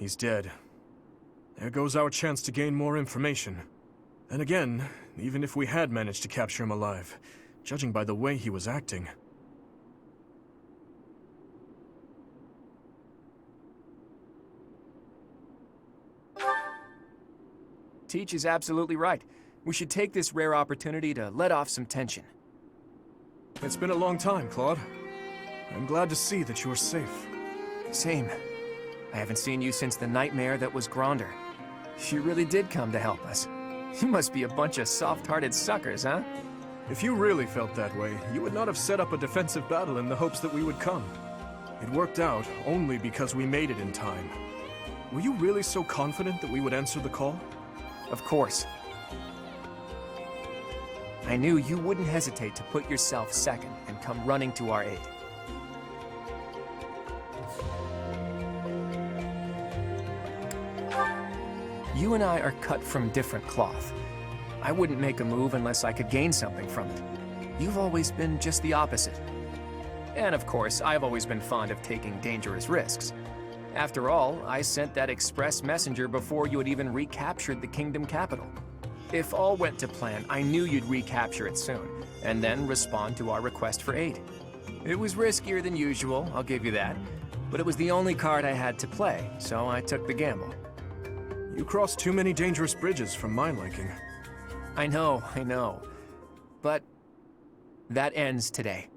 He's dead. There goes our chance to gain more information. And again, even if we had managed to capture him alive, judging by the way he was acting... Teach is absolutely right. We should take this rare opportunity to let off some tension. It's been a long time, Claude. I'm glad to see that you're safe. Same. I haven't seen you since the nightmare that was Gronder. You really did come to help us. You must be a bunch of soft-hearted suckers, huh? If you really felt that way, you would not have set up a defensive battle in the hopes that we would come. It worked out only because we made it in time. Were you really so confident that we would answer the call? Of course. I knew you wouldn't hesitate to put yourself second and come running to our aid. You and I are cut from different cloth. I wouldn't make a move unless I could gain something from it. You've always been just the opposite. And of course, I've always been fond of taking dangerous risks. After all, I sent that express messenger before you had even recaptured the kingdom capital. If all went to plan, I knew you'd recapture it soon, and then respond to our request for aid. It was riskier than usual, I'll give you that, but it was the only card I had to play, so I took the gamble. You crossed too many dangerous bridges for my liking. I know. But that ends today.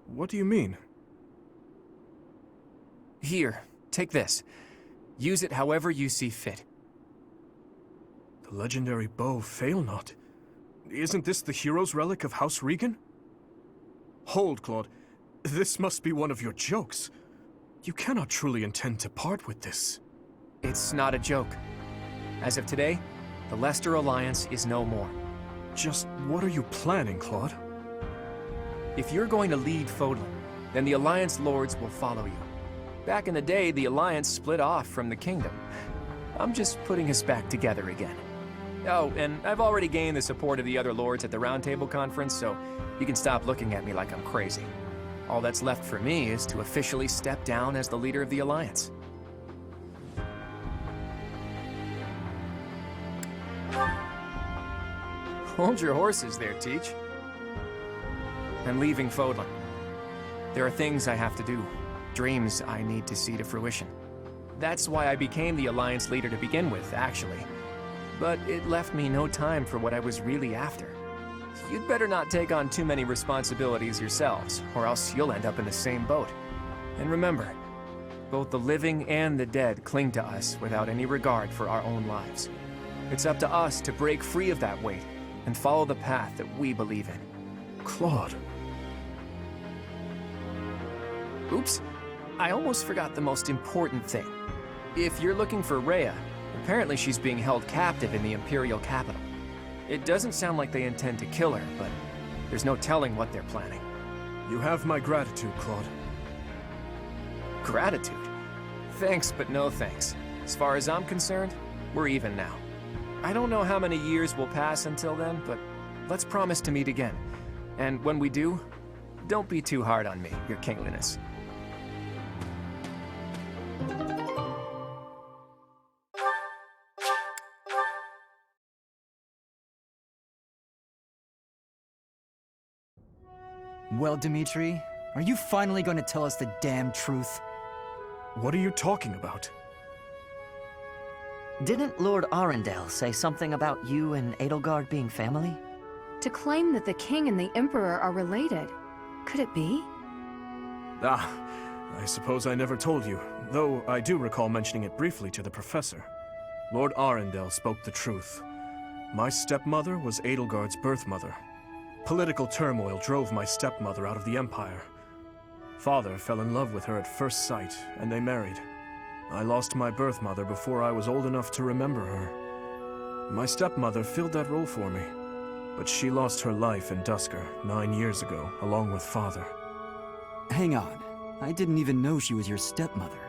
What do you mean? Here, take this. Use it however you see fit. The legendary bow Failnaught. Isn't this the hero's relic of House Regan? Hold, Claude. This must be one of your jokes. You cannot truly intend to part with this. It's not a joke. As of today, the Leicester Alliance is no more. Just what are you planning, Claude? If you're going to lead Fodlan, then the Alliance Lords will follow you. Back in the day, the Alliance split off from the Kingdom. I'm just putting us back together again. Oh, and I've already gained the support of the other Lords at the Roundtable Conference, so you can stop looking at me like I'm crazy. All that's left for me is to officially step down as the leader of the Alliance. Hold your horses there, Teach. I'm leaving Fodlan. There are things I have to do, dreams I need to see to fruition. That's why I became the Alliance leader to begin with, actually. But it left me no time for what I was really after. You'd better not take on too many responsibilities yourselves, or else you'll end up in the same boat. And remember, both the living and the dead cling to us without any regard for our own lives. It's up to us to break free of that weight and follow the path that we believe in. Claude. Oops, I almost forgot the most important thing. If you're looking for Rhea, apparently she's being held captive in the Imperial capital. It doesn't sound like they intend to kill her, but there's no telling what they're planning. You have my gratitude, Claude. Gratitude? Thanks, but no thanks. As far as I'm concerned, we're even now. I don't know how many years will pass until then, but let's promise to meet again. And when we do, don't be too hard on me, Your Kingliness. Well, Dimitri, are you finally going to tell us the damn truth? What are you talking about? Didn't Lord Arundel say something about you and Edelgard being family? To claim that the king and the emperor are related. Could it be? Ah, I suppose I never told you, though I do recall mentioning it briefly to the professor. Lord Arundel spoke the truth. My stepmother was Edelgard's birth mother. Political turmoil drove my stepmother out of the Empire. Father fell in love with her at first sight, and they married. I lost my birth mother before I was old enough to remember her. My stepmother filled that role for me, but she lost her life in Dusker 9 years ago, along with Father. Hang on. I didn't even know she was your stepmother.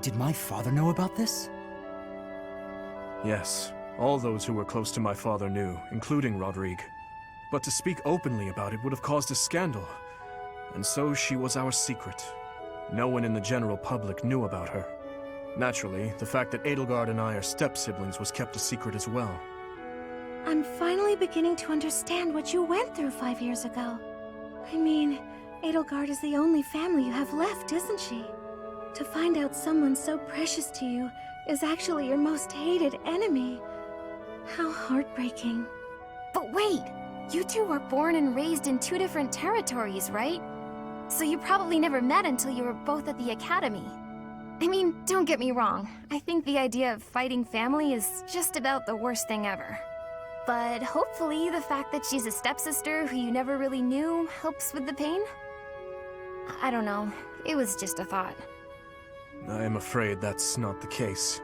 Did my father know about this? Yes, all those who were close to my father knew, including Rodrigue. But to speak openly about it would have caused a scandal. And so she was our secret. No one in the general public knew about her. Naturally, the fact that Edelgard and I are step-siblings was kept a secret as well. I'm finally beginning to understand what you went through 5 years ago. I mean, Edelgard is the only family you have left, isn't she? To find out someone so precious to you is actually your most hated enemy. How heartbreaking. But wait! You two were born and raised in 2 different territories, right? So you probably never met until you were both at the academy. I mean, don't get me wrong. I think the idea of fighting family is just about the worst thing ever. But hopefully the fact that she's a stepsister who you never really knew helps with the pain? I don't know. It was just a thought. I am afraid that's not the case.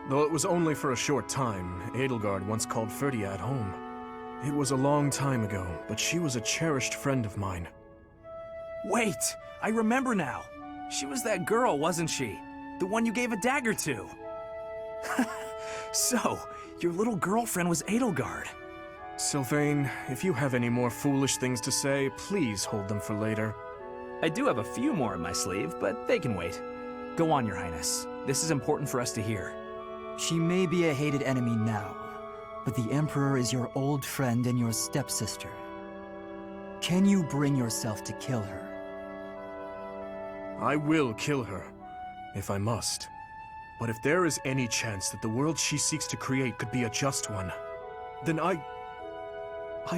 Though it was only for a short time, Edelgard once called Ferdiad home. It was a long time ago, but she was a cherished friend of mine. Wait! I remember now! She was that girl, wasn't she? The one you gave a dagger to! So, your little girlfriend was Edelgard. Sylvain, if you have any more foolish things to say, please hold them for later. I do have a few more in my sleeve, but they can wait. Go on, Your Highness. This is important for us to hear. She may be a hated enemy now, but the Emperor is your old friend and your stepsister. Can you bring yourself to kill her? I will kill her, if I must. But if there is any chance that the world she seeks to create could be a just one, then I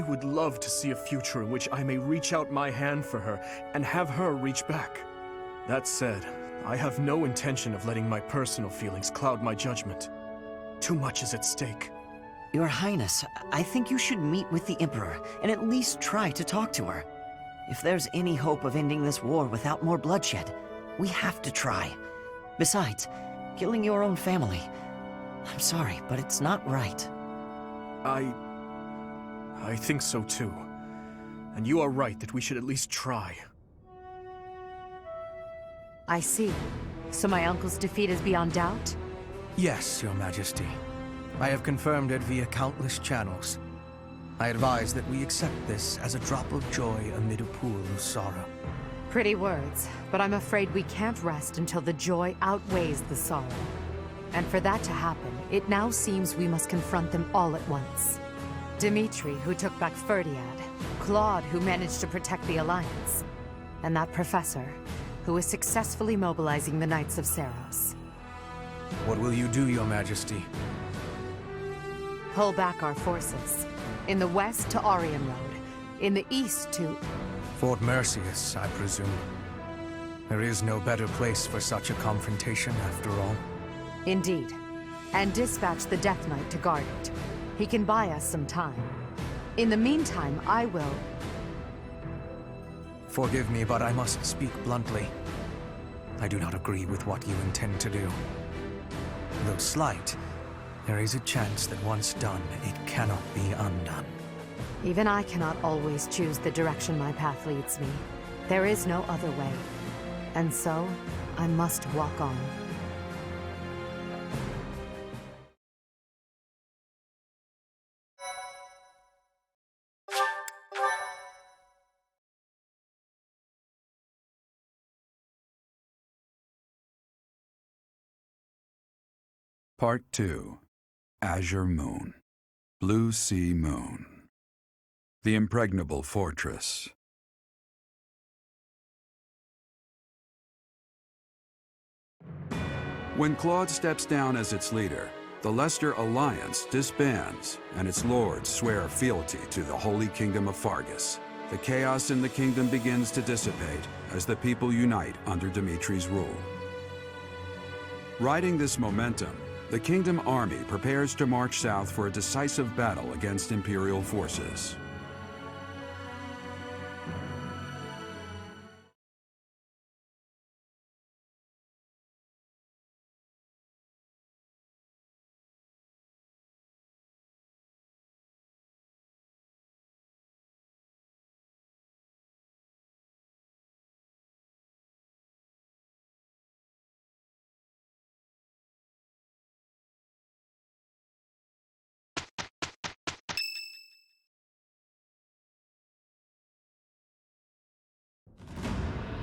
would love to see a future in which I may reach out my hand for her and have her reach back. That said, I have no intention of letting my personal feelings cloud my judgment. Too much is at stake. Your Highness, I think you should meet with the Emperor and at least try to talk to her. If there's any hope of ending this war without more bloodshed, we have to try. Besides, killing your own family, I'm sorry, but it's not right. I think so too. And you are right that we should at least try. I see. So my uncle's defeat is beyond doubt? Yes, Your Majesty. I have confirmed it via countless channels. I advise that we accept this as a drop of joy amid a pool of sorrow. Pretty words, but I'm afraid we can't rest until the joy outweighs the sorrow. And for that to happen, it now seems we must confront them all at once. Dmitri, who took back Ferdiad, Claude, who managed to protect the Alliance, and that professor, who is successfully mobilizing the Knights of Seiros. What will you do, Your Majesty? Pull back our forces. In the west to Arian Road, in the east to... Fort Mercius, I presume. There is no better place for such a confrontation, after all. Indeed. And dispatch the Death Knight to guard it. He can buy us some time. In the meantime, I will... Forgive me, but I must speak bluntly. I do not agree with what you intend to do. Though slight, there is a chance that once done, it cannot be undone. Even I cannot always choose the direction my path leads me. There is no other way. And so, I must walk on. Part 2. Azure Moon. Blue Sea Moon. The Impregnable Fortress. When Claude steps down as its leader, the Leicester Alliance disbands, and its lords swear fealty to the Holy Kingdom of Fargus. The chaos in the kingdom begins to dissipate as the people unite under Dimitri's rule. Riding this momentum, the Kingdom Army prepares to march south for a decisive battle against Imperial forces.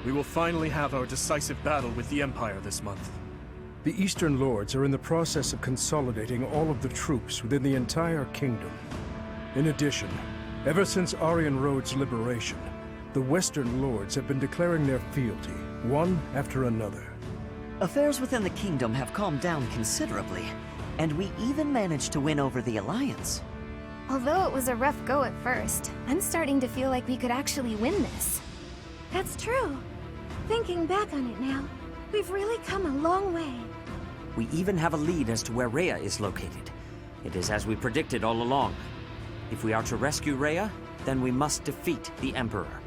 We will finally have our decisive battle with the Empire this month. The Eastern Lords are in the process of consolidating all of the troops within the entire kingdom. In addition, ever since Aryan Road's liberation, the Western Lords have been declaring their fealty, one after another. Affairs within the kingdom have calmed down considerably, and we even managed to win over the Alliance. Although it was a rough go at first, I'm starting to feel like we could actually win this. That's true. Thinking back on it now, we've really come a long way. We even have a lead as to where Rhea is located. It is as we predicted all along. If we are to rescue Rhea, then we must defeat the Emperor.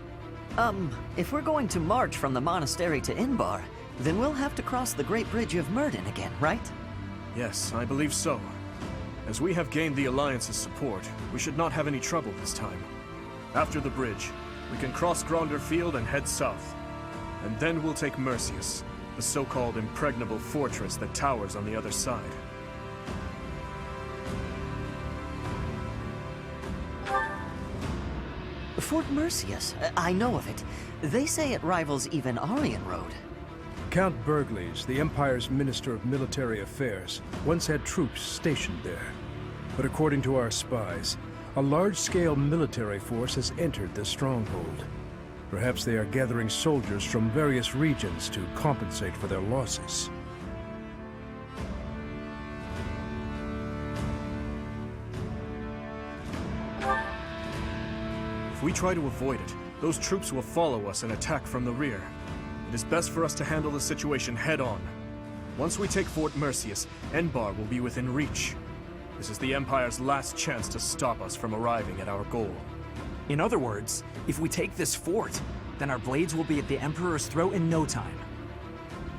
If we're going to march from the monastery to Inbar, then we'll have to cross the Great Bridge of Myrddin again, right? Yes, I believe so. As we have gained the Alliance's support, we should not have any trouble this time. After the bridge, we can cross Gronder Field and head south. And then we'll take Mercius, the so-called impregnable fortress that towers on the other side. Fort Mercius, I know of it. They say it rivals even Aryan Road. Count Burgles, the Empire's Minister of Military Affairs, once had troops stationed there. But according to our spies, a large-scale military force has entered the stronghold. Perhaps they are gathering soldiers from various regions to compensate for their losses. If we try to avoid it, those troops will follow us and attack from the rear. It is best for us to handle the situation head-on. Once we take Fort Mercius, Enbar will be within reach. This is the Empire's last chance to stop us from arriving at our goal. In other words, if we take this fort, then our blades will be at the Emperor's throat in no time.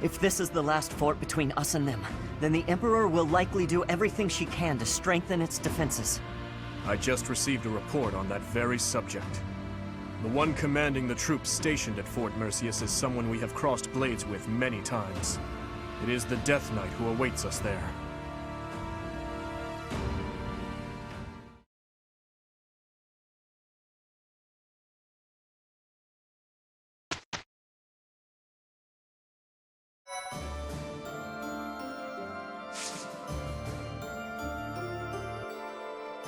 If this is the last fort between us and them, then the Emperor will likely do everything she can to strengthen its defenses. I just received a report on that very subject. The one commanding the troops stationed at Fort Mercius is someone we have crossed blades with many times. It is the Death Knight who awaits us there.